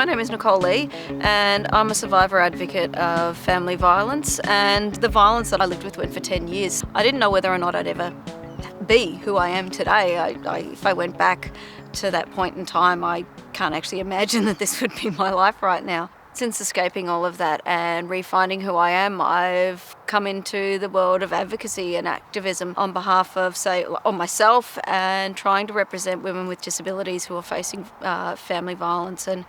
My name is Nicole Lee and I'm a survivor advocate of family violence and the violence that I lived with went for 10 years. I didn't know whether or not I'd ever be who I am today. If I went back to that point in time, I can't actually imagine that this would be my life right now. Since escaping all of that and refinding who I am, I've come into the world of advocacy and activism on behalf of, on myself and trying to represent women with disabilities who are facing family violence and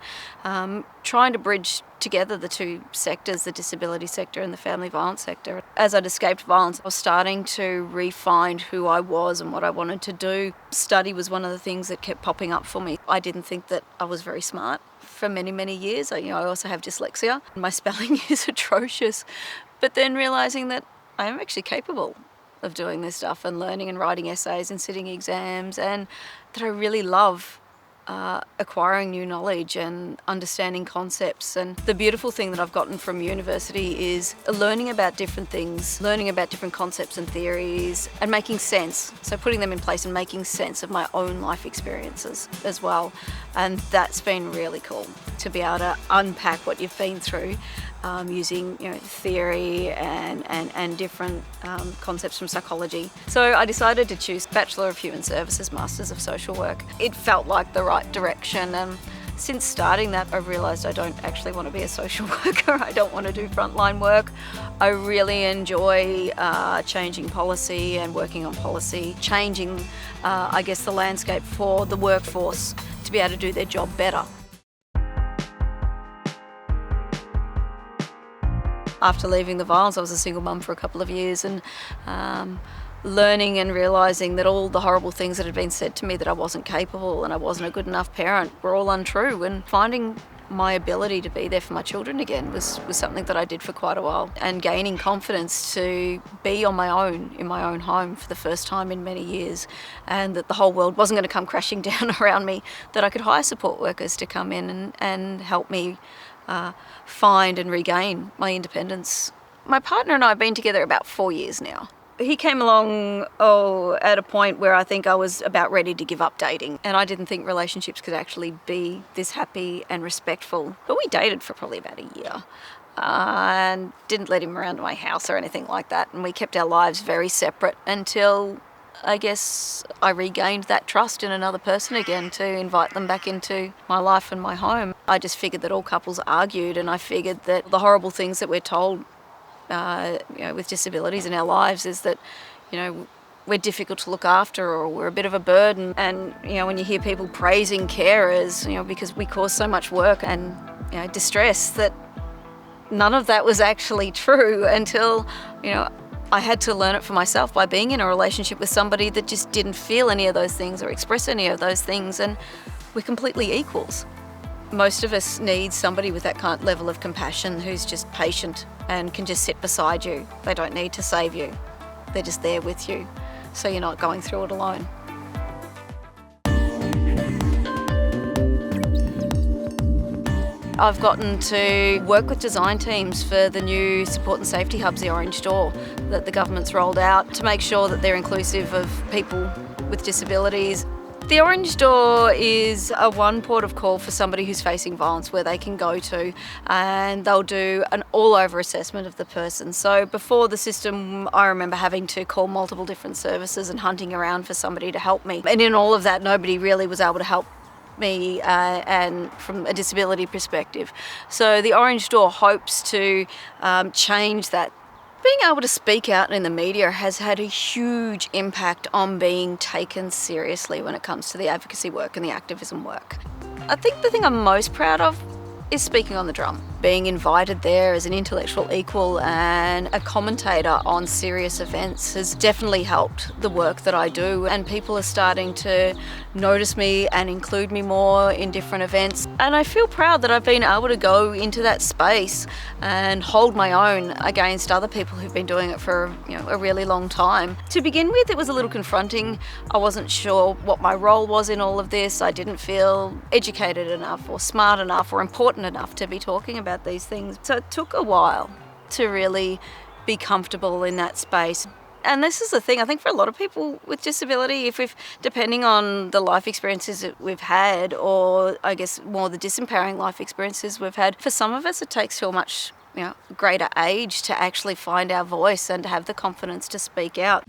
trying to bridge together the two sectors, the disability sector and the family violence sector. As I'd escaped violence, I was starting to refine who I was and what I wanted to do. Study was one of the things that kept popping up for me. I didn't think that I was very smart for many, many years. I also have dyslexia. My spelling is atrocious. But then realising that I am actually capable of doing this stuff and learning and writing essays and sitting exams, and that I really love acquiring new knowledge and understanding concepts. And the beautiful thing that I've gotten from university is learning about different things, learning about different concepts and theories and making sense. So putting them in place and making sense of my own life experiences as well. And that's been really cool to be able to unpack what you've been through using theory and different concepts from psychology. So I decided to choose Bachelor of Human Services, Masters of Social Work. It felt like the right direction, and since starting that I've realised I don't actually want to be a social worker. I don't want to do frontline work. I really enjoy changing policy and working on policy, changing the landscape for the workforce to be able to do their job better. After leaving the violence, I was a single mum for a couple of years and learning and realising that all the horrible things that had been said to me, that I wasn't capable and I wasn't a good enough parent, were all untrue. And finding my ability to be there for my children again was something that I did for quite a while. And gaining confidence to be on my own, in my own home for the first time in many years, and that the whole world wasn't going to come crashing down around me, that I could hire support workers to come in and help me find and regain my independence. My partner and I have been together about 4 years now. He came along at a point where I think I was about ready to give up dating, and I didn't think relationships could actually be this happy and respectful. But we dated for probably about a year and didn't let him around to my house or anything like that, and we kept our lives very separate until I regained that trust in another person again to invite them back into my life and my home. I just figured that all couples argued, and I figured that the horrible things that we're told with disabilities in our lives is that we're difficult to look after, or we're a bit of a burden. And when you hear people praising carers because we cause so much work and distress, that none of that was actually true until I had to learn it for myself by being in a relationship with somebody that just didn't feel any of those things or express any of those things, and we're completely equals. Most of us need somebody with that kind of level of compassion who's just patient and can just sit beside you. They don't need to save you. They're just there with you, so you're not going through it alone. I've gotten to work with design teams for the new support and safety hubs, the Orange Door, that the government's rolled out to make sure that they're inclusive of people with disabilities. The Orange Door is a one port of call for somebody who's facing violence where they can go to, and they'll do an all-over assessment of the person. So before the system, I remember having to call multiple different services and hunting around for somebody to help me. And in all of that, nobody really was able to help me and from a disability perspective. So the Orange Door hopes to change that. Being able to speak out in the media has had a huge impact on being taken seriously when it comes to the advocacy work and the activism work. I think the thing I'm most proud of is speaking on the drum. Being invited there as an intellectual equal and a commentator on serious events has definitely helped the work that I do, and people are starting to notice me and include me more in different events. And I feel proud that I've been able to go into that space and hold my own against other people who've been doing it for a really long time. To begin with, it was a little confronting. I wasn't sure what my role was in all of this. I didn't feel educated enough or smart enough or important enough to be talking about these things. So it took a while to really be comfortable in that space. And this is the thing, I think for a lot of people with disability, depending on the life experiences that we've had, or I guess more the disempowering life experiences we've had, for some of us it takes till much greater age to actually find our voice and to have the confidence to speak out.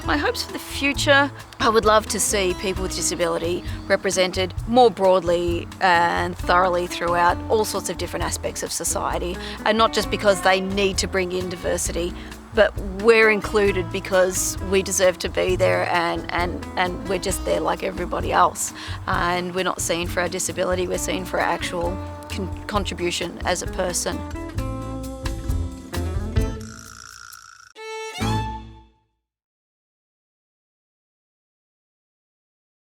My hopes for the future, I would love to see people with disability represented more broadly and thoroughly throughout all sorts of different aspects of society, and not just because they need to bring in diversity, but we're included because we deserve to be there, and we're just there like everybody else. And we're not seen for our disability, we're seen for our actual contribution as a person.